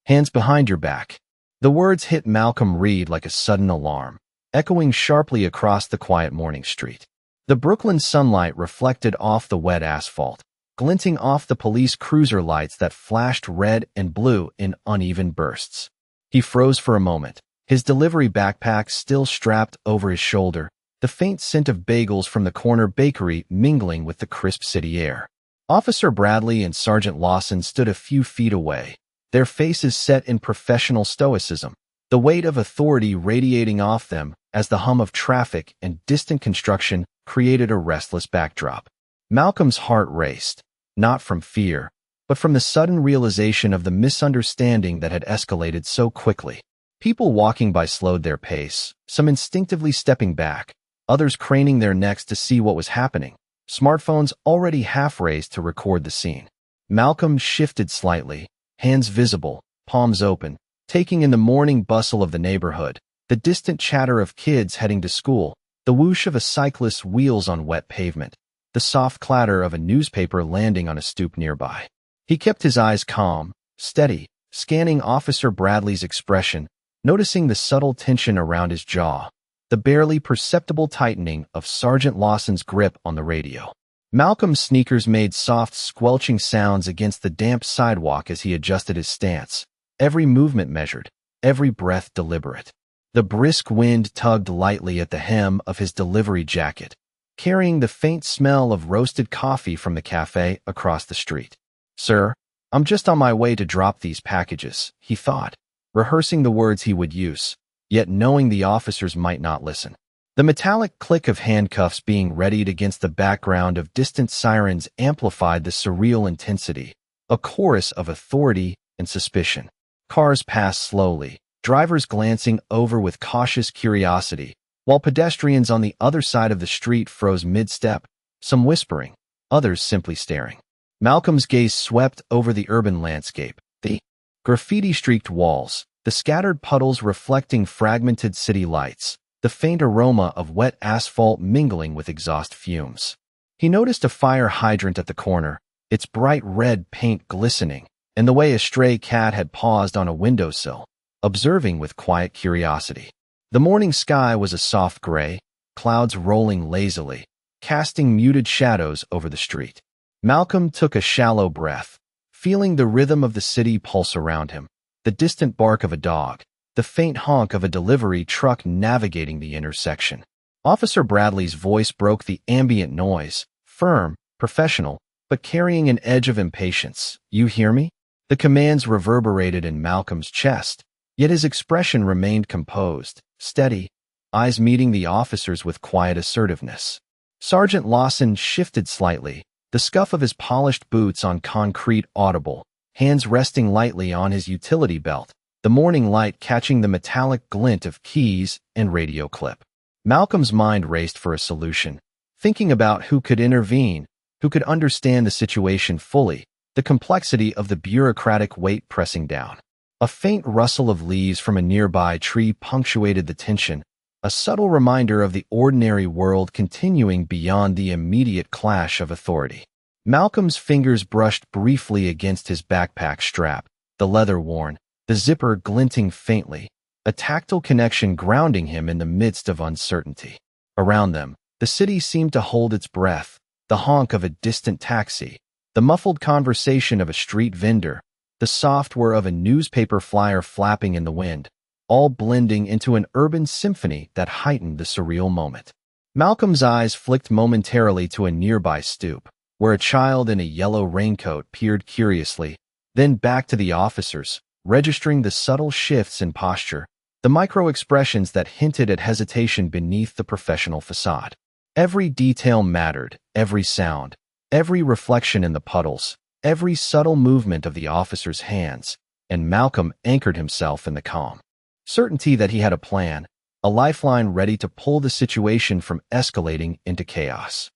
Hands behind your back. The words hit Malcolm Reed like a sudden alarm, echoing sharply across the quiet morning street. The Brooklyn sunlight reflected off the wet asphalt, glinting off the police cruiser lights that flashed red and blue in uneven bursts. He froze for a moment, his delivery backpack still strapped over his shoulder, the faint scent of bagels from the corner bakery mingling with the crisp city air. Officer Bradley and Sergeant Lawson stood a few feet away, their faces set in professional stoicism, the weight of authority radiating off them as the hum of traffic and distant construction created a restless backdrop. Malcolm's heart raced, not from fear, but from the sudden realization of the misunderstanding that had escalated so quickly. People walking by slowed their pace, some instinctively stepping back, others craning their necks to see what was happening, smartphones already half raised to record the scene. Malcolm shifted slightly, hands visible, palms open, taking in the morning bustle of the neighborhood, the distant chatter of kids heading to school, the whoosh of a cyclist's wheels on wet pavement, the soft clatter of a newspaper landing on a stoop nearby. He kept his eyes calm, steady, scanning Officer Bradley's expression, noticing the subtle tension around his jaw, the barely perceptible tightening of Sergeant Lawson's grip on the radio. Malcolm's sneakers made soft, squelching sounds against the damp sidewalk as he adjusted his stance, every movement measured, every breath deliberate. The brisk wind tugged lightly at the hem of his delivery jacket, carrying the faint smell of roasted coffee from the cafe across the street. "Sir, I'm just on my way to drop these packages," he thought, rehearsing the words he would use, yet knowing the officers might not listen. The metallic click of handcuffs being readied against the background of distant sirens amplified the surreal intensity, a chorus of authority and suspicion. Cars passed slowly, drivers glancing over with cautious curiosity, while pedestrians on the other side of the street froze mid-step, some whispering, others simply staring. Malcolm's gaze swept over the urban landscape, the graffiti-streaked walls, the scattered puddles reflecting fragmented city lights, the faint aroma of wet asphalt mingling with exhaust fumes. He noticed a fire hydrant at the corner, its bright red paint glistening, and the way a stray cat had paused on a windowsill, observing with quiet curiosity. The morning sky was a soft gray, clouds rolling lazily, casting muted shadows over the street. Malcolm took a shallow breath, feeling the rhythm of the city pulse around him, the distant bark of a dog, the faint honk of a delivery truck navigating the intersection. Officer Bradley's voice broke the ambient noise, firm, professional, but carrying an edge of impatience. "You hear me?" The commands reverberated in Malcolm's chest, yet his expression remained composed, steady, eyes meeting the officers with quiet assertiveness. Sergeant Lawson shifted slightly, the scuff of his polished boots on concrete audible, hands resting lightly on his utility belt, the morning light catching the metallic glint of keys and radio clip. Malcolm's mind raced for a solution, thinking about who could intervene, who could understand the situation fully, the complexity of the bureaucratic weight pressing down. A faint rustle of leaves from a nearby tree punctuated the tension, a subtle reminder of the ordinary world continuing beyond the immediate clash of authority. Malcolm's fingers brushed briefly against his backpack strap, the leather worn, the zipper glinting faintly, a tactile connection grounding him in the midst of uncertainty. Around them, the city seemed to hold its breath, the honk of a distant taxi, the muffled conversation of a street vendor, the soft whir of a newspaper flyer flapping in the wind, all blending into an urban symphony that heightened the surreal moment. Malcolm's eyes flicked momentarily to a nearby stoop, where a child in a yellow raincoat peered curiously, then back to the officers, registering the subtle shifts in posture, the micro-expressions that hinted at hesitation beneath the professional facade. Every detail mattered, every sound, every reflection in the puddles, every subtle movement of the officer's hands, and Malcolm anchored himself in the calm. Certainty that he had a plan, a lifeline ready to pull the situation from escalating into chaos.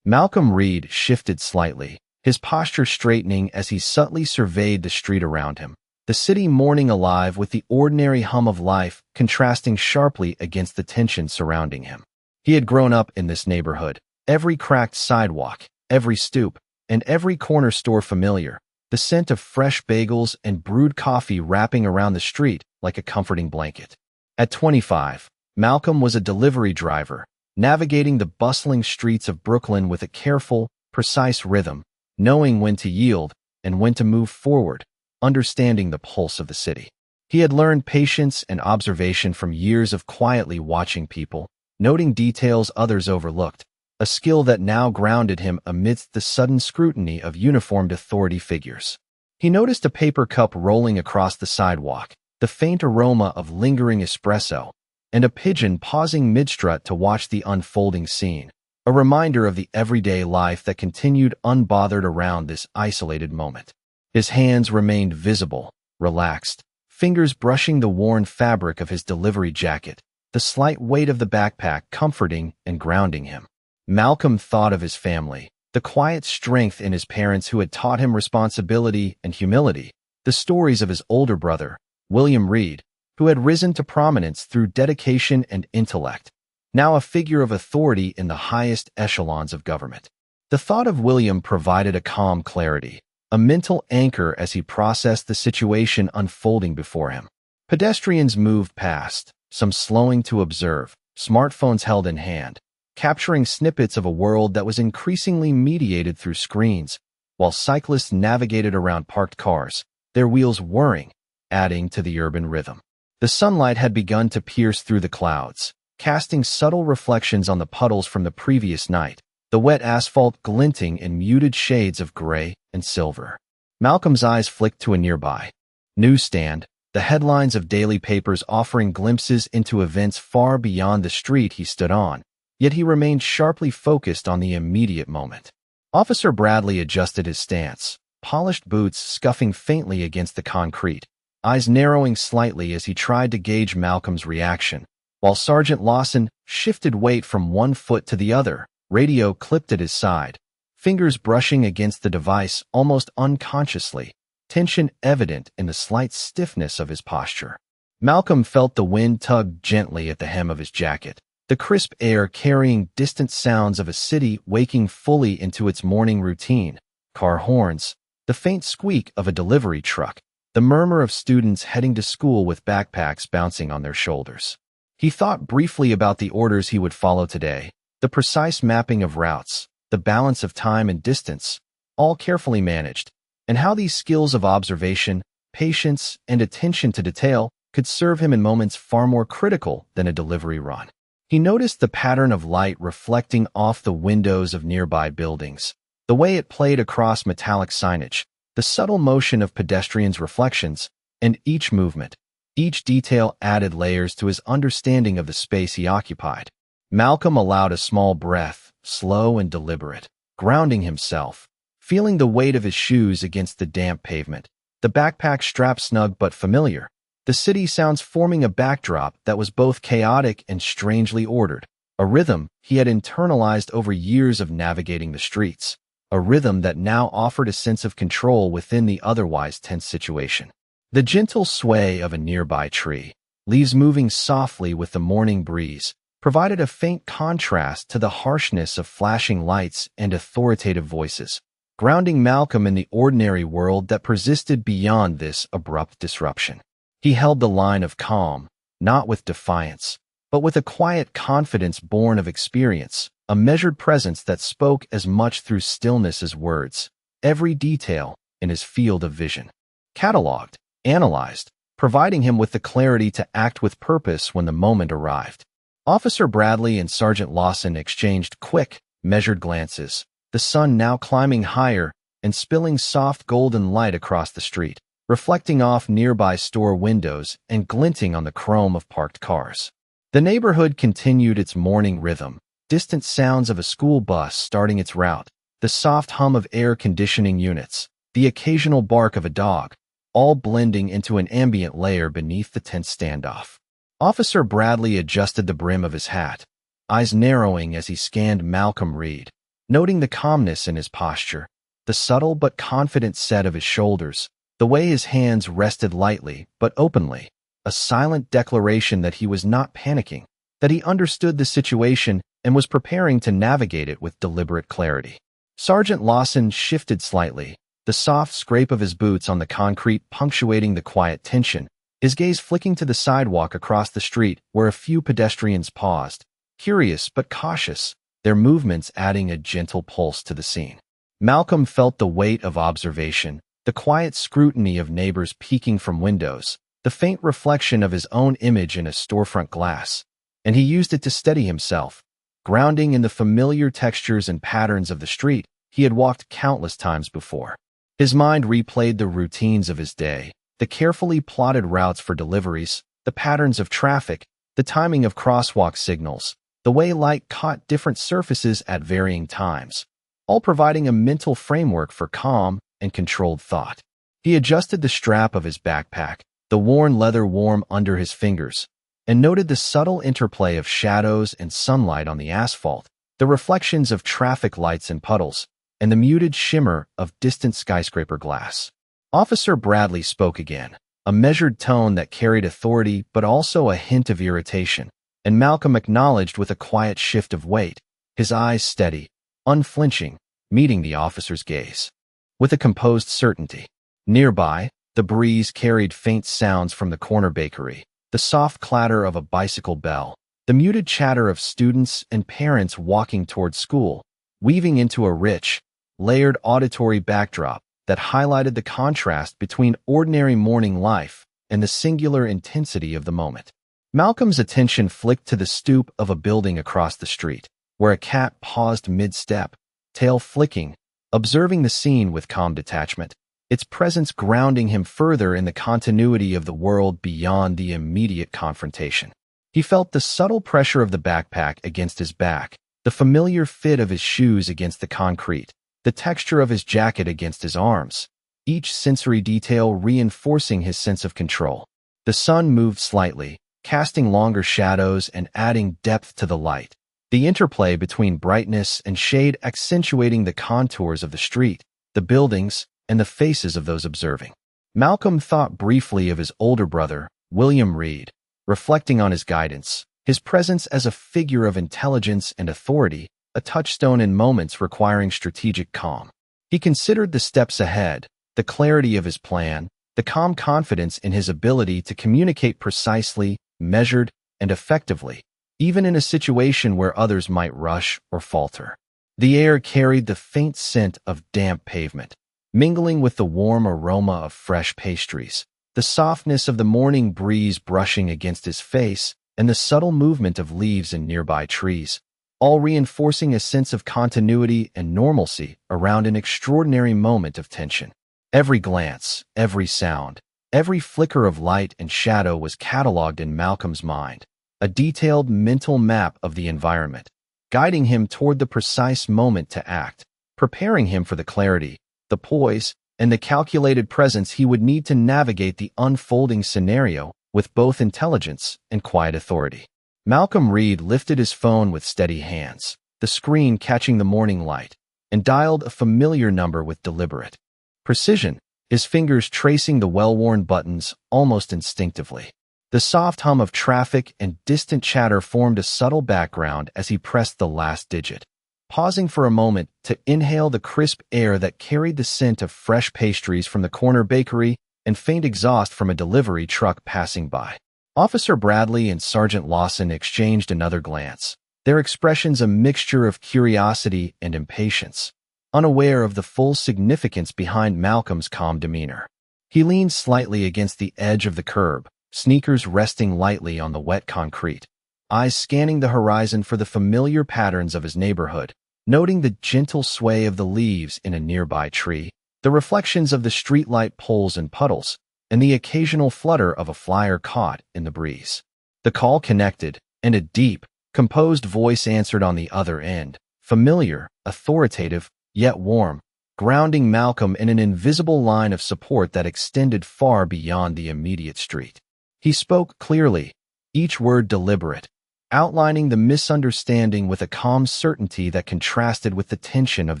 Malcolm Reed shifted slightly, his posture straightening as he subtly surveyed the street around him, the city mourning alive with the ordinary hum of life contrasting sharply against the tension surrounding him. He had grown up in this neighborhood, every cracked sidewalk, every stoop, and every corner store familiar, the scent of fresh bagels and brewed coffee wrapping around the street like a comforting blanket. At 25, Malcolm was a delivery driver, navigating the bustling streets of Brooklyn with a careful, precise rhythm, knowing when to yield and when to move forward, understanding the pulse of the city. He had learned patience and observation from years of quietly watching people, noting details others overlooked, a skill that now grounded him amidst the sudden scrutiny of uniformed authority figures. He noticed a paper cup rolling across the sidewalk, the faint aroma of lingering espresso, and a pigeon pausing mid-strut to watch the unfolding scene, a reminder of the everyday life that continued unbothered around this isolated moment. His hands remained visible, relaxed, fingers brushing the worn fabric of his delivery jacket, the slight weight of the backpack comforting and grounding him. Malcolm thought of his family, the quiet strength in his parents who had taught him responsibility and humility, the stories of his older brother, William Reed, who had risen to prominence through dedication and intellect, now a figure of authority in the highest echelons of government. The thought of William provided a calm clarity, a mental anchor as he processed the situation unfolding before him. Pedestrians moved past, some slowing to observe, smartphones held in hand, capturing snippets of a world that was increasingly mediated through screens, while cyclists navigated around parked cars, their wheels whirring, adding to the urban rhythm. The sunlight had begun to pierce through the clouds, casting subtle reflections on the puddles from the previous night, the wet asphalt glinting in muted shades of gray and silver. Malcolm's eyes flicked to a nearby newsstand, the headlines of daily papers offering glimpses into events far beyond the street he stood on, yet he remained sharply focused on the immediate moment. Officer Bradley adjusted his stance, polished boots scuffing faintly against the concrete, eyes narrowing slightly as he tried to gauge Malcolm's reaction, while Sergeant Lawson shifted weight from one foot to the other, radio clipped at his side, fingers brushing against the device almost unconsciously, tension evident in the slight stiffness of his posture. Malcolm felt the wind tug gently at the hem of his jacket, the crisp air carrying distant sounds of a city waking fully into its morning routine, car horns, the faint squeak of a delivery truck, the murmur of students heading to school with backpacks bouncing on their shoulders. He thought briefly about the orders he would follow today, the precise mapping of routes, the balance of time and distance, all carefully managed, and how these skills of observation, patience, and attention to detail could serve him in moments far more critical than a delivery run. He noticed the pattern of light reflecting off the windows of nearby buildings, the way it played across metallic signage, the subtle motion of pedestrians' reflections, and each movement, each detail added layers to his understanding of the space he occupied. Malcolm allowed a small breath, slow and deliberate, grounding himself, feeling the weight of his shoes against the damp pavement, the backpack strapped snug but familiar, the city sounds forming a backdrop that was both chaotic and strangely ordered, a rhythm he had internalized over years of navigating the streets, a rhythm that now offered a sense of control within the otherwise tense situation. The gentle sway of a nearby tree, leaves moving softly with the morning breeze, provided a faint contrast to the harshness of flashing lights and authoritative voices, grounding Malcolm in the ordinary world that persisted beyond this abrupt disruption. He held the line of calm, not with defiance, but with a quiet confidence born of experience, a measured presence that spoke as much through stillness as words, every detail in his field of vision, cataloged, analyzed, providing him with the clarity to act with purpose when the moment arrived. Officer Bradley and Sergeant Lawson exchanged quick, measured glances, the sun now climbing higher and spilling soft golden light across the street, reflecting off nearby store windows and glinting on the chrome of parked cars. The neighborhood continued its morning rhythm, distant sounds of a school bus starting its route, the soft hum of air conditioning units, the occasional bark of a dog, all blending into an ambient layer beneath the tense standoff. Officer Bradley adjusted the brim of his hat, eyes narrowing as he scanned Malcolm Reed, noting the calmness in his posture, the subtle but confident set of his shoulders, the way his hands rested lightly but openly, a silent declaration that he was not panicking, that he understood the situation and was preparing to navigate it with deliberate clarity. Sergeant Lawson shifted slightly, the the soft scrape of his boots on the concrete punctuating the quiet tension, his gaze flicking to the sidewalk across the street where a few pedestrians paused, curious but cautious, their movements adding a gentle pulse to the scene. Malcolm felt the weight of observation, the quiet scrutiny of neighbors peeking from windows, the faint reflection of his own image in a storefront glass, and he used it to steady himself, grounding in the familiar textures and patterns of the street he had walked countless times before. His mind replayed the routines of his day, the carefully plotted routes for deliveries, the patterns of traffic, the timing of crosswalk signals, the way light caught different surfaces at varying times, all providing a mental framework for calm and controlled thought. He adjusted the strap of his backpack, the worn leather warm under his fingers, and noted the subtle interplay of shadows and sunlight on the asphalt, the reflections of traffic lights and puddles, and the muted shimmer of distant skyscraper glass. Officer Bradley spoke again, a measured tone that carried authority but also a hint of irritation, and Malcolm acknowledged with a quiet shift of weight, his eyes steady, unflinching, meeting the officer's gaze. With a composed certainty. Nearby, the breeze carried faint sounds from the corner bakery, the soft clatter of a bicycle bell, the muted chatter of students and parents walking toward school, weaving into a rich, layered auditory backdrop that highlighted the contrast between ordinary morning life and the singular intensity of the moment. Malcolm's attention flicked to the stoop of a building across the street, where a cat paused mid-step, tail flicking, observing the scene with calm detachment, its presence grounding him further in the continuity of the world beyond the immediate confrontation. He felt the subtle pressure of the backpack against his back, the familiar fit of his shoes against the concrete, the texture of his jacket against his arms, each sensory detail reinforcing his sense of control. The sun moved slightly, casting longer shadows and adding depth to the light, the interplay between brightness and shade accentuating the contours of the street, the buildings, and the faces of those observing. Malcolm thought briefly of his older brother, William Reed, reflecting on his guidance, his presence as a figure of intelligence and authority, a touchstone in moments requiring strategic calm. He considered the steps ahead, the clarity of his plan, the calm confidence in his ability to communicate precisely, measured, and effectively, even in a situation where others might rush or falter. The air carried the faint scent of damp pavement, mingling with the warm aroma of fresh pastries, the softness of the morning breeze brushing against his face, and the subtle movement of leaves in nearby trees, all reinforcing a sense of continuity and normalcy around an extraordinary moment of tension. Every glance, every sound, every flicker of light and shadow was cataloged in Malcolm's mind, a detailed mental map of the environment, guiding him toward the precise moment to act, preparing him for the clarity, the poise, and the calculated presence he would need to navigate the unfolding scenario with both intelligence and quiet authority. Malcolm Reed lifted his phone with steady hands, the screen catching the morning light, and dialed a familiar number with deliberate precision, his fingers tracing the well-worn buttons almost instinctively. The soft hum of traffic and distant chatter formed a subtle background as he pressed the last digit, pausing for a moment to inhale the crisp air that carried the scent of fresh pastries from the corner bakery and faint exhaust from a delivery truck passing by. Officer Bradley and Sergeant Lawson exchanged another glance, their expressions a mixture of curiosity and impatience, unaware of the full significance behind Malcolm's calm demeanor. He leaned slightly against the edge of the curb, sneakers resting lightly on the wet concrete, eyes scanning the horizon for the familiar patterns of his neighborhood, noting the gentle sway of the leaves in a nearby tree, the reflections of the streetlight poles and puddles, and the occasional flutter of a flyer caught in the breeze. The call connected, and a deep, composed voice answered on the other end, familiar, authoritative, yet warm, grounding Malcolm in an invisible line of support that extended far beyond the immediate street. He spoke clearly, each word deliberate, outlining the misunderstanding with a calm certainty that contrasted with the tension of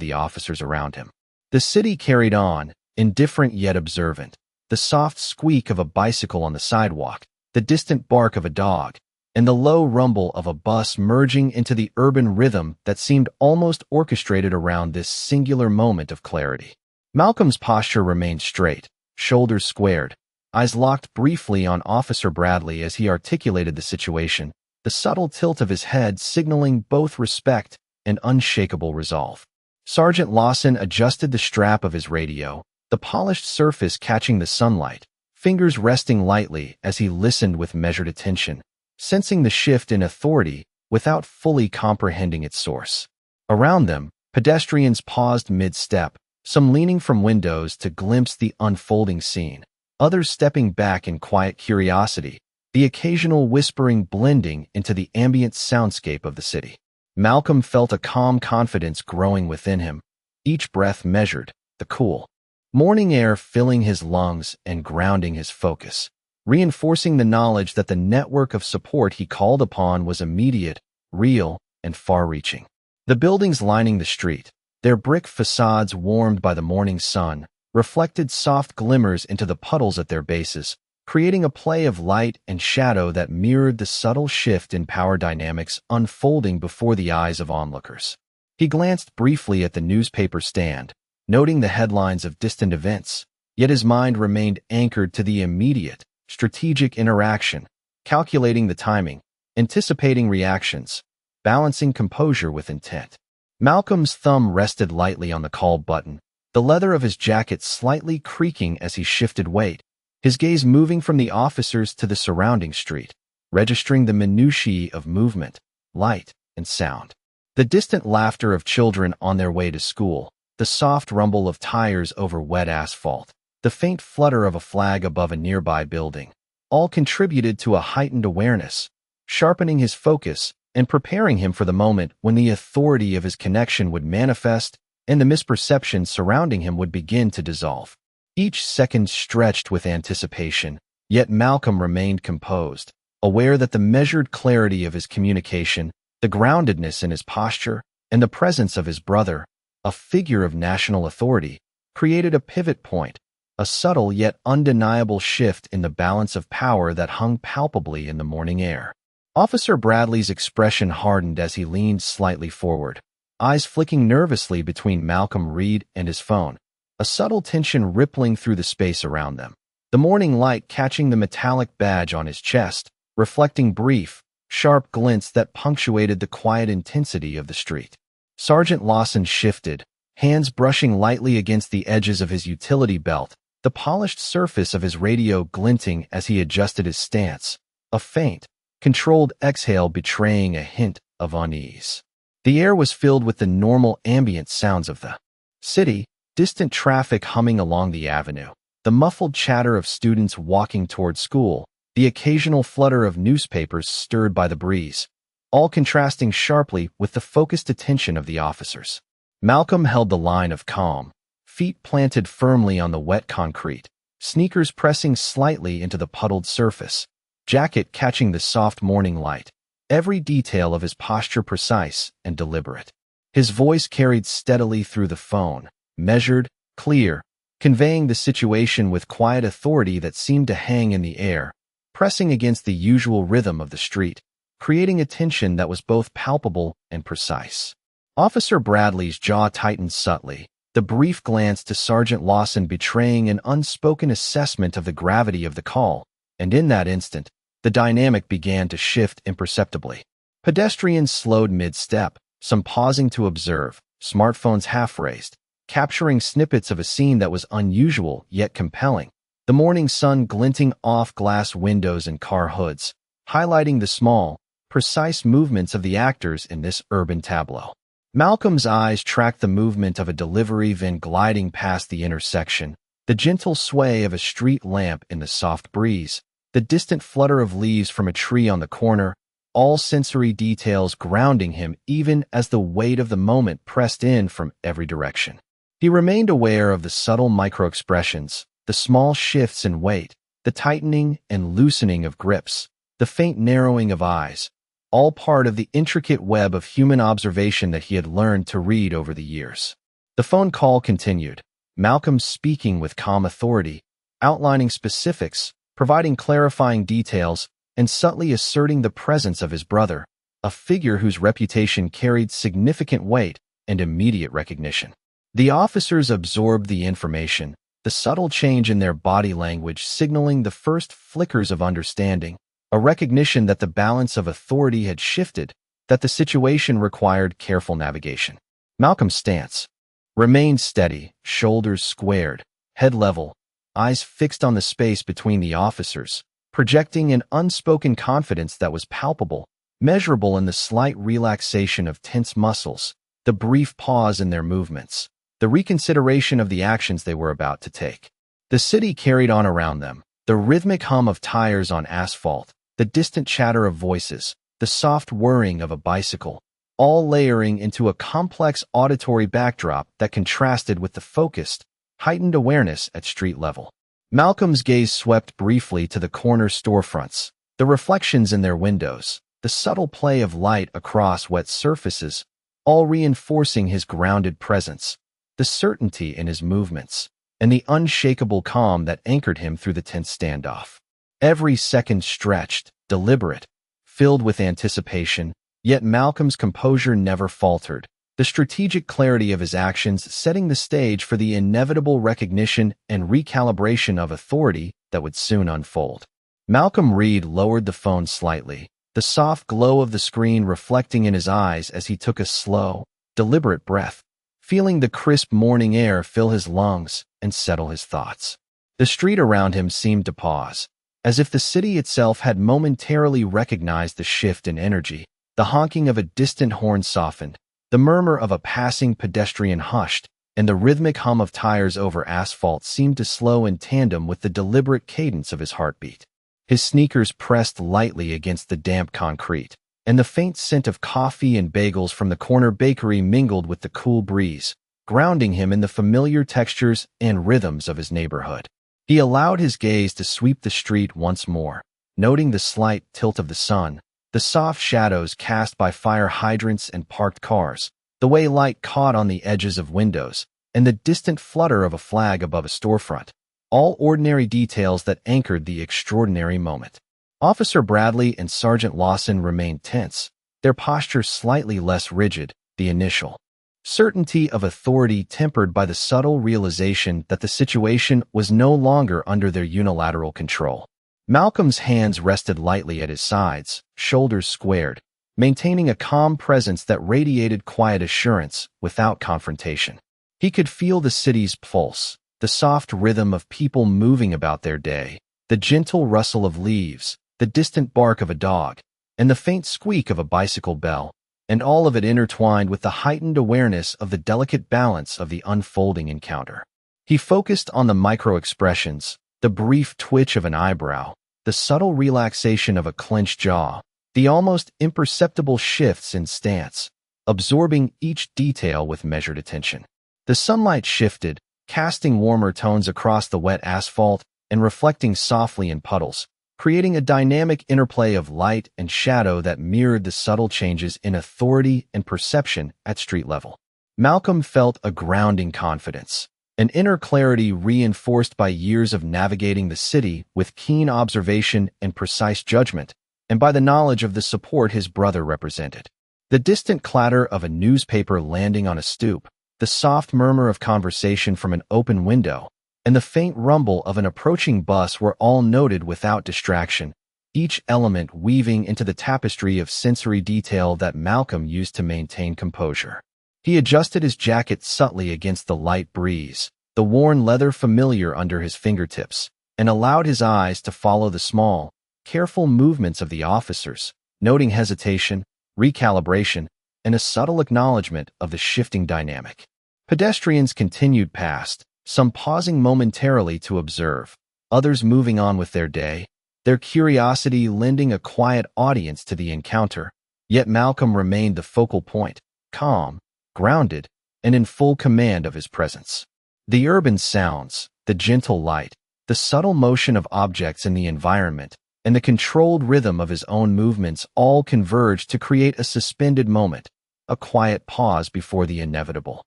the officers around him. The city carried on, indifferent yet observant, the soft squeak of a bicycle on the sidewalk, the distant bark of a dog, and the low rumble of a bus merging into the urban rhythm that seemed almost orchestrated around this singular moment of clarity. Malcolm's posture remained straight, shoulders squared, eyes locked briefly on Officer Bradley as he articulated the situation, the subtle tilt of his head signaling both respect and unshakable resolve. Sergeant Lawson adjusted the strap of his radio, the polished surface catching the sunlight, fingers resting lightly as he listened with measured attention, sensing the shift in authority without fully comprehending its source. Around them, pedestrians paused mid-step, some leaning from windows to glimpse the unfolding scene, others stepping back in quiet curiosity, the occasional whispering blending into the ambient soundscape of the city. Malcolm felt a calm confidence growing within him, each breath measured, the cool morning air filling his lungs and grounding his focus, reinforcing the knowledge that the network of support he called upon was immediate, real, and far-reaching. The buildings lining the street, their brick facades warmed by the morning sun, reflected soft glimmers into the puddles at their bases, creating a play of light and shadow that mirrored the subtle shift in power dynamics unfolding before the eyes of onlookers. He glanced briefly at the newspaper stand, noting the headlines of distant events, yet his mind remained anchored to the immediate, strategic interaction, calculating the timing, anticipating reactions, balancing composure with intent. Malcolm's thumb rested lightly on the call button, the leather of his jacket slightly creaking as he shifted weight, his gaze moving from the officers to the surrounding street, registering the minutiae of movement, light, and sound. The distant laughter of children on their way to school, the soft rumble of tires over wet asphalt, the faint flutter of a flag above a nearby building, all contributed to a heightened awareness, sharpening his focus and preparing him for the moment when the authority of his connection would manifest and the misperception surrounding him would begin to dissolve. Each second stretched with anticipation, yet Malcolm remained composed, aware that the measured clarity of his communication, the groundedness in his posture, and the presence of his brother, a figure of national authority, created a pivot point, a subtle yet undeniable shift in the balance of power that hung palpably in the morning air. Officer Bradley's expression hardened as he leaned slightly forward, eyes flicking nervously between Malcolm Reed and his phone, a subtle tension rippling through the space around them. The morning light catching the metallic badge on his chest, reflecting brief, sharp glints that punctuated the quiet intensity of the street. Sergeant Lawson shifted, hands brushing lightly against the edges of his utility belt, the polished surface of his radio glinting as he adjusted his stance, a faint, controlled exhale betraying a hint of unease. The air was filled with the normal ambient sounds of the city, distant traffic humming along the avenue, the muffled chatter of students walking toward school, the occasional flutter of newspapers stirred by the breeze, all contrasting sharply with the focused attention of the officers. Malcolm held the line of calm, feet planted firmly on the wet concrete, sneakers pressing slightly into the puddled surface, jacket catching the soft morning light, every detail of his posture precise and deliberate. His voice carried steadily through the phone, measured, clear, conveying the situation with quiet authority that seemed to hang in the air, pressing against the usual rhythm of the street, creating a tension that was both palpable and precise. Officer Bradley's jaw tightened subtly, the brief glance to Sergeant Lawson betraying an unspoken assessment of the gravity of the call, and in that instant, the dynamic began to shift imperceptibly. Pedestrians slowed mid-step, some pausing to observe, smartphones half-raised, capturing snippets of a scene that was unusual yet compelling, the morning sun glinting off glass windows and car hoods, highlighting the small, precise movements of the actors in this urban tableau. Malcolm's eyes tracked the movement of a delivery van gliding past the intersection, the gentle sway of a street lamp in the soft breeze, the distant flutter of leaves from a tree on the corner, all sensory details grounding him even as the weight of the moment pressed in from every direction. He remained aware of the subtle micro-expressions, the small shifts in weight, the tightening and loosening of grips, the faint narrowing of eyes, all part of the intricate web of human observation that he had learned to read over the years. The phone call continued, Malcolm speaking with calm authority, outlining specifics, providing clarifying details, and subtly asserting the presence of his brother, a figure whose reputation carried significant weight and immediate recognition. The officers absorbed the information, the subtle change in their body language signaling the first flickers of understanding, a recognition that the balance of authority had shifted, that the situation required careful navigation. Malcolm's stance remained steady, shoulders squared, head level, eyes fixed on the space between the officers, projecting an unspoken confidence that was palpable, measurable in the slight relaxation of tense muscles, the brief pause in their movements, the reconsideration of the actions they were about to take. The city carried on around them, the rhythmic hum of tires on asphalt, the distant chatter of voices, the soft whirring of a bicycle, all layering into a complex auditory backdrop that contrasted with the focused, heightened awareness at street level. Malcolm's gaze swept briefly to the corner storefronts, the reflections in their windows, the subtle play of light across wet surfaces, all reinforcing his grounded presence, the certainty in his movements, and the unshakable calm that anchored him through the tense standoff. Every second stretched, deliberate, filled with anticipation, yet Malcolm's composure never faltered, the strategic clarity of his actions setting the stage for the inevitable recognition and recalibration of authority that would soon unfold. Malcolm Reed lowered the phone slightly, the soft glow of the screen reflecting in his eyes as he took a slow, deliberate breath, feeling the crisp morning air fill his lungs and settle his thoughts. The street around him seemed to pause, as if the city itself had momentarily recognized the shift in energy. The honking of a distant horn softened, the murmur of a passing pedestrian hushed, and the rhythmic hum of tires over asphalt seemed to slow in tandem with the deliberate cadence of his heartbeat. His sneakers pressed lightly against the damp concrete, and the faint scent of coffee and bagels from the corner bakery mingled with the cool breeze, grounding him in the familiar textures and rhythms of his neighborhood. He allowed his gaze to sweep the street once more, noting the slight tilt of the sun, the soft shadows cast by fire hydrants and parked cars, the way light caught on the edges of windows, and the distant flutter of a flag above a storefront, all ordinary details that anchored the extraordinary moment. Officer Bradley and Sergeant Lawson remained tense, their posture slightly less rigid, the initial certainty of authority tempered by the subtle realization that the situation was no longer under their unilateral control. Malcolm's hands rested lightly at his sides, shoulders squared, maintaining a calm presence that radiated quiet assurance without confrontation. He could feel the city's pulse, the soft rhythm of people moving about their day, the gentle rustle of leaves, the distant bark of a dog, and the faint squeak of a bicycle bell, and all of it intertwined with the heightened awareness of the delicate balance of the unfolding encounter. He focused on the micro-expressions, the brief twitch of an eyebrow, the subtle relaxation of a clenched jaw, the almost imperceptible shifts in stance, absorbing each detail with measured attention. The sunlight shifted, casting warmer tones across the wet asphalt and reflecting softly in puddles, creating a dynamic interplay of light and shadow that mirrored the subtle changes in authority and perception at street level. Malcolm felt a grounding confidence, an inner clarity reinforced by years of navigating the city with keen observation and precise judgment, and by the knowledge of the support his brother represented. The distant clatter of a newspaper landing on a stoop, the soft murmur of conversation from an open window, and the faint rumble of an approaching bus were all noted without distraction, each element weaving into the tapestry of sensory detail that Malcolm used to maintain composure. He adjusted his jacket subtly against the light breeze, the worn leather familiar under his fingertips, and allowed his eyes to follow the small, careful movements of the officers, noting hesitation, recalibration, and a subtle acknowledgement of the shifting dynamic. Pedestrians continued past, some pausing momentarily to observe, others moving on with their day, their curiosity lending a quiet audience to the encounter, yet Malcolm remained the focal point, calm, grounded, and in full command of his presence. The urban sounds, the gentle light, the subtle motion of objects in the environment, and the controlled rhythm of his own movements all converged to create a suspended moment, a quiet pause before the inevitable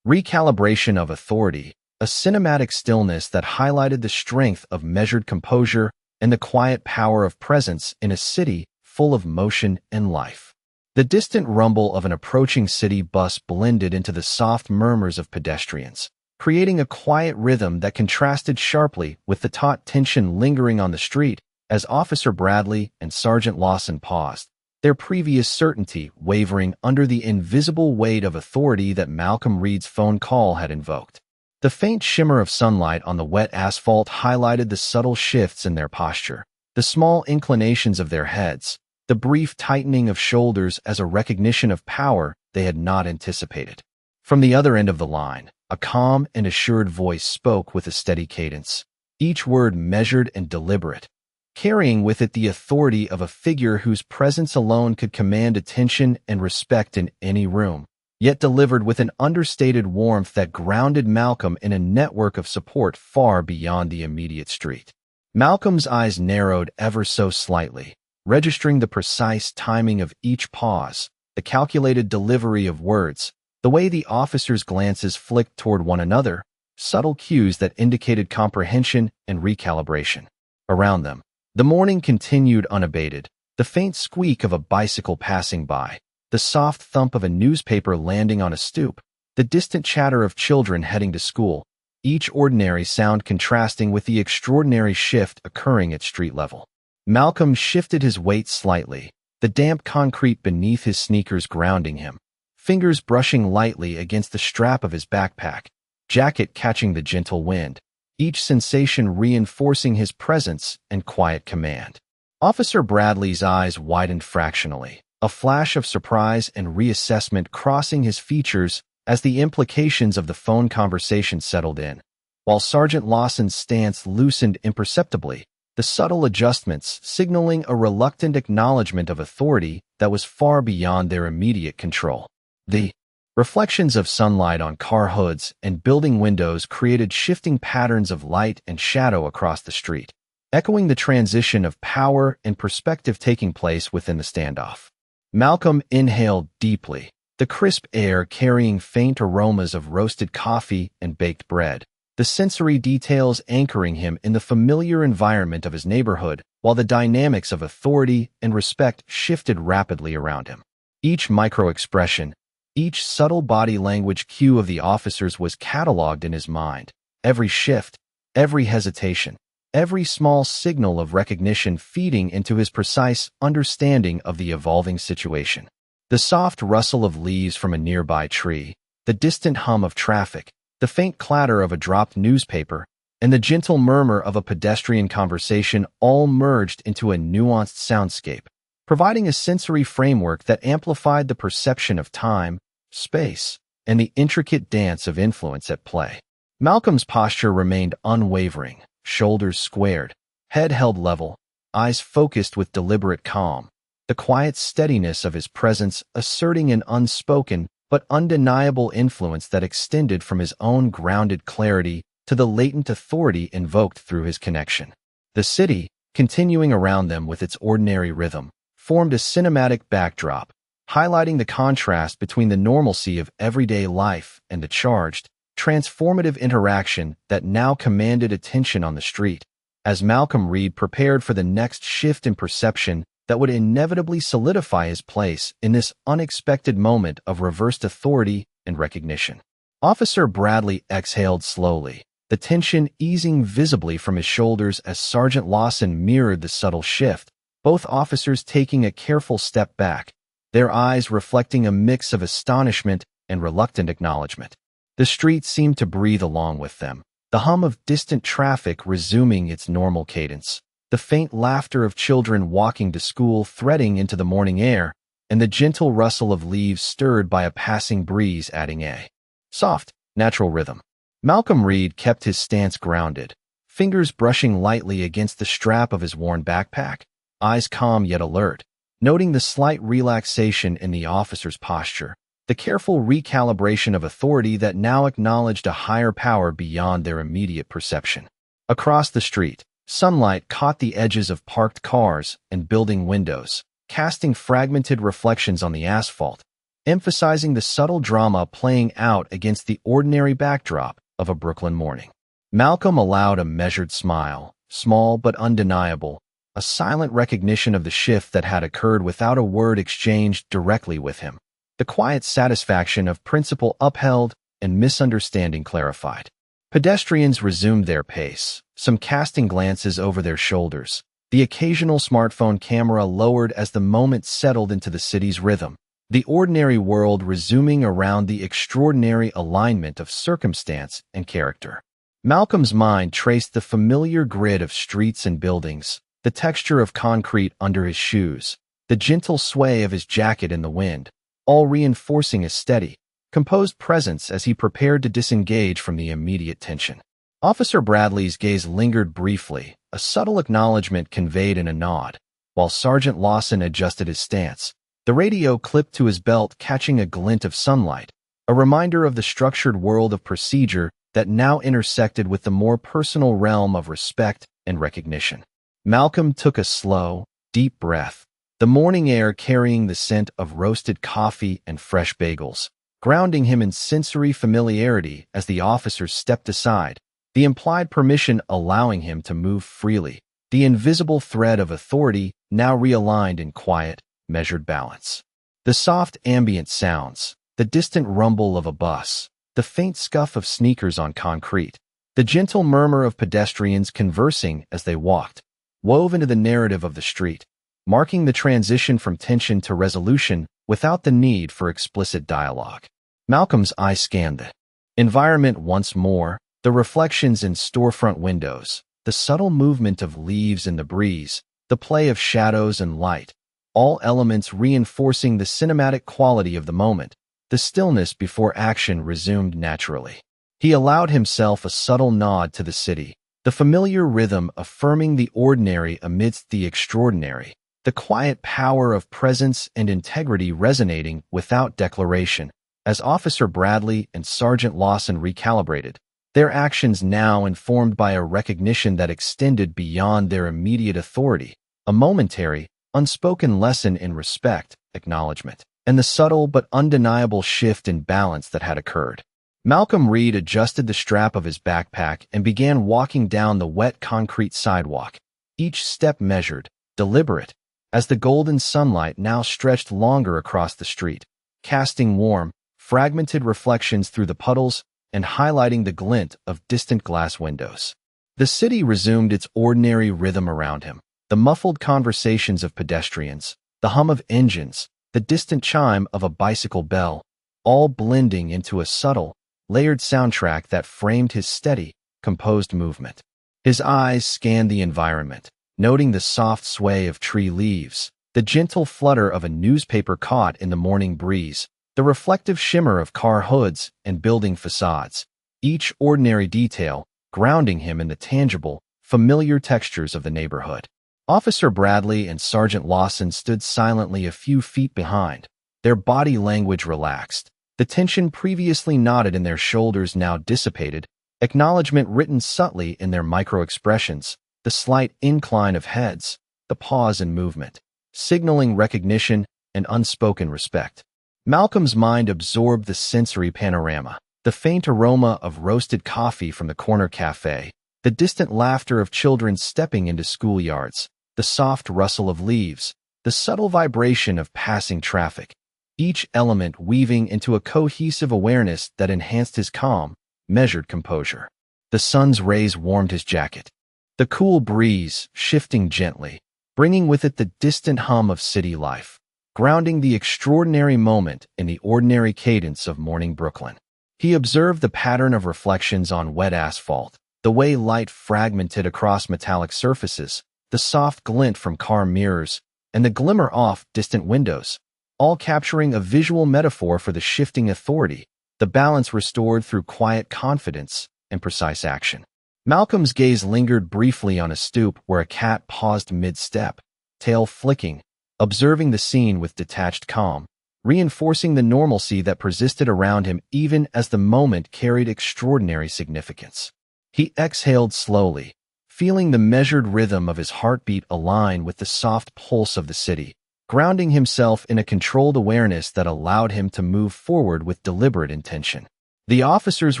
recalibration of authority, a cinematic stillness that highlighted the strength of measured composure and the quiet power of presence in a city full of motion and life. The distant rumble of an approaching city bus blended into the soft murmurs of pedestrians, creating a quiet rhythm that contrasted sharply with the taut tension lingering on the street as Officer Bradley and Sergeant Lawson paused, their previous certainty wavering under the invisible weight of authority that Malcolm Reed's phone call had invoked. The faint shimmer of sunlight on the wet asphalt highlighted the subtle shifts in their posture, the small inclinations of their heads, the brief tightening of shoulders as a recognition of power they had not anticipated. From the other end of the line, a calm and assured voice spoke with a steady cadence, each word measured and deliberate, carrying with it the authority of a figure whose presence alone could command attention and respect in any room, yet delivered with an understated warmth that grounded Malcolm in a network of support far beyond the immediate street. Malcolm's eyes narrowed ever so slightly, registering the precise timing of each pause, the calculated delivery of words, the way the officers' glances flicked toward one another, subtle cues that indicated comprehension and recalibration. Around them, the morning continued unabated, the faint squeak of a bicycle passing by, the soft thump of a newspaper landing on a stoop, the distant chatter of children heading to school, each ordinary sound contrasting with the extraordinary shift occurring at street level. Malcolm shifted his weight slightly, the damp concrete beneath his sneakers grounding him, fingers brushing lightly against the strap of his backpack, jacket catching the gentle wind, each sensation reinforcing his presence and quiet command. Officer Bradley's eyes widened fractionally, a flash of surprise and reassessment crossing his features as the implications of the phone conversation settled in, while Sergeant Lawson's stance loosened imperceptibly, the subtle adjustments signaling a reluctant acknowledgement of authority that was far beyond their immediate control. The reflections of sunlight on car hoods and building windows created shifting patterns of light and shadow across the street, echoing the transition of power and perspective taking place within the standoff. Malcolm inhaled deeply, the crisp air carrying faint aromas of roasted coffee and baked bread, the sensory details anchoring him in the familiar environment of his neighborhood, while the dynamics of authority and respect shifted rapidly around him. Each micro-expression, each subtle body language cue of the officers was cataloged in his mind, every shift, every hesitation, every small signal of recognition feeding into his precise understanding of the evolving situation. The soft rustle of leaves from a nearby tree, the distant hum of traffic, the faint clatter of a dropped newspaper, and the gentle murmur of a pedestrian conversation all merged into a nuanced soundscape, providing a sensory framework that amplified the perception of time, space, and the intricate dance of influence at play. Malcolm's posture remained unwavering, shoulders squared, head held level, eyes focused with deliberate calm, the quiet steadiness of his presence asserting an unspoken but undeniable influence that extended from his own grounded clarity to the latent authority invoked through his connection. The city, continuing around them with its ordinary rhythm, formed a cinematic backdrop, highlighting the contrast between the normalcy of everyday life and the charged, transformative interaction that now commanded attention on the street, as Malcolm Reed prepared for the next shift in perception that would inevitably solidify his place in this unexpected moment of reversed authority and recognition. Officer Bradley exhaled slowly, the tension easing visibly from his shoulders as Sergeant Lawson mirrored the subtle shift, both officers taking a careful step back, their eyes reflecting a mix of astonishment and reluctant acknowledgement. The street seemed to breathe along with them, the hum of distant traffic resuming its normal cadence, the faint laughter of children walking to school threading into the morning air, and the gentle rustle of leaves stirred by a passing breeze adding a soft, natural rhythm. Malcolm Reed kept his stance grounded, fingers brushing lightly against the strap of his worn backpack, eyes calm yet alert, noting the slight relaxation in the officer's posture, the careful recalibration of authority that now acknowledged a higher power beyond their immediate perception. Across the street, sunlight caught the edges of parked cars and building windows, casting fragmented reflections on the asphalt, emphasizing the subtle drama playing out against the ordinary backdrop of a Brooklyn morning. Malcolm allowed a measured smile, small but undeniable, a silent recognition of the shift that had occurred without a word exchanged directly with him. The quiet satisfaction of principle upheld and misunderstanding clarified. Pedestrians resumed their pace, some casting glances over their shoulders, the occasional smartphone camera lowered as the moment settled into the city's rhythm, the ordinary world resuming around the extraordinary alignment of circumstance and character. Malcolm's mind traced the familiar grid of streets and buildings, the texture of concrete under his shoes, the gentle sway of his jacket in the wind, all reinforcing a steady, composed presence as he prepared to disengage from the immediate tension. Officer Bradley's gaze lingered briefly, a subtle acknowledgement conveyed in a nod, while Sergeant Lawson adjusted his stance. The radio clipped to his belt, catching a glint of sunlight, a reminder of the structured world of procedure that now intersected with the more personal realm of respect and recognition. Malcolm took a slow, deep breath, the morning air carrying the scent of roasted coffee and fresh bagels, grounding him in sensory familiarity as the officers stepped aside, the implied permission allowing him to move freely, the invisible thread of authority now realigned in quiet, measured balance. The soft ambient sounds, the distant rumble of a bus, the faint scuff of sneakers on concrete, the gentle murmur of pedestrians conversing as they walked, wove into the narrative of the street, marking the transition from tension to resolution without the need for explicit dialogue. Malcolm's eye scanned the environment once more, the reflections in storefront windows, the subtle movement of leaves in the breeze, the play of shadows and light, all elements reinforcing the cinematic quality of the moment. The stillness before action resumed naturally. He allowed himself a subtle nod to the city, the familiar rhythm affirming the ordinary amidst the extraordinary, the quiet power of presence and integrity resonating without declaration. As Officer Bradley and Sergeant Lawson recalibrated, their actions now informed by a recognition that extended beyond their immediate authority, a momentary, unspoken lesson in respect, acknowledgement, and the subtle but undeniable shift in balance that had occurred. Malcolm Reed adjusted the strap of his backpack and began walking down the wet concrete sidewalk, each step measured, deliberate, as the golden sunlight now stretched longer across the street, casting warm, fragmented reflections through the puddles and highlighting the glint of distant glass windows. The city resumed its ordinary rhythm around him, the muffled conversations of pedestrians, the hum of engines, the distant chime of a bicycle bell, all blending into a subtle, layered soundtrack that framed his steady, composed movement. His eyes scanned the environment, noting the soft sway of tree leaves, the gentle flutter of a newspaper caught in the morning breeze, the reflective shimmer of car hoods and building facades, each ordinary detail grounding him in the tangible, familiar textures of the neighborhood. Officer Bradley and Sergeant Lawson stood silently a few feet behind, their body language relaxed, the tension previously knotted in their shoulders now dissipated, acknowledgement written subtly in their micro-expressions, the slight incline of heads, the pause in movement, signaling recognition and unspoken respect. Malcolm's mind absorbed the sensory panorama, the faint aroma of roasted coffee from the corner cafe, the distant laughter of children stepping into schoolyards, the soft rustle of leaves, the subtle vibration of passing traffic, each element weaving into a cohesive awareness that enhanced his calm, measured composure. The sun's rays warmed his jacket, the cool breeze shifting gently, bringing with it the distant hum of city life, grounding the extraordinary moment in the ordinary cadence of morning Brooklyn. He observed the pattern of reflections on wet asphalt, the way light fragmented across metallic surfaces, the soft glint from car mirrors, and the glimmer off distant windows, all capturing a visual metaphor for the shifting authority, the balance restored through quiet confidence and precise action. Malcolm's gaze lingered briefly on a stoop where a cat paused mid-step, tail flicking, observing the scene with detached calm, reinforcing the normalcy that persisted around him even as the moment carried extraordinary significance. He exhaled slowly, feeling the measured rhythm of his heartbeat align with the soft pulse of the city, grounding himself in a controlled awareness that allowed him to move forward with deliberate intention. The officers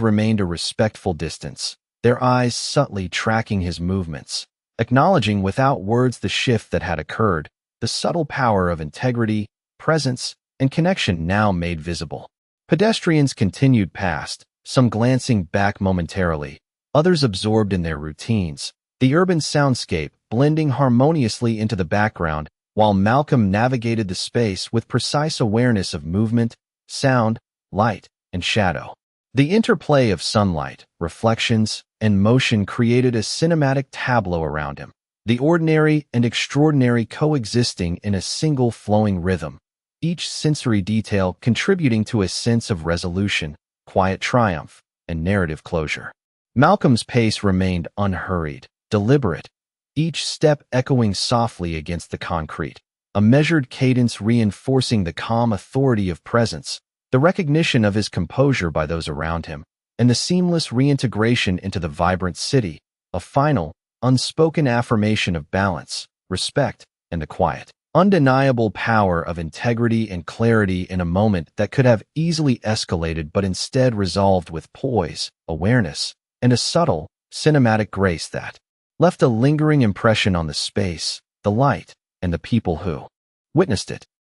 remained a respectful distance, their eyes subtly tracking his movements, acknowledging without words the shift that had occurred, the subtle power of integrity, presence, and connection now made visible. Pedestrians continued past, some glancing back momentarily, others absorbed in their routines, the urban soundscape blending harmoniously into the background, while Malcolm navigated the space with precise awareness of movement, sound, light, and shadow. The interplay of sunlight, reflections, and motion created a cinematic tableau around him, the ordinary and extraordinary coexisting in a single flowing rhythm, each sensory detail contributing to a sense of resolution, quiet triumph, and narrative closure. Malcolm's pace remained unhurried, deliberate, each step echoing softly against the concrete, a measured cadence reinforcing the calm authority of presence, the recognition of his composure by those around him, and the seamless reintegration into the vibrant city, a final, unspoken affirmation of balance, respect, and the quiet, undeniable power of integrity and clarity in a moment that could have easily escalated but instead resolved with poise, awareness, and a subtle, cinematic grace that left a lingering impression on the space, the light, and the people who witnessed it.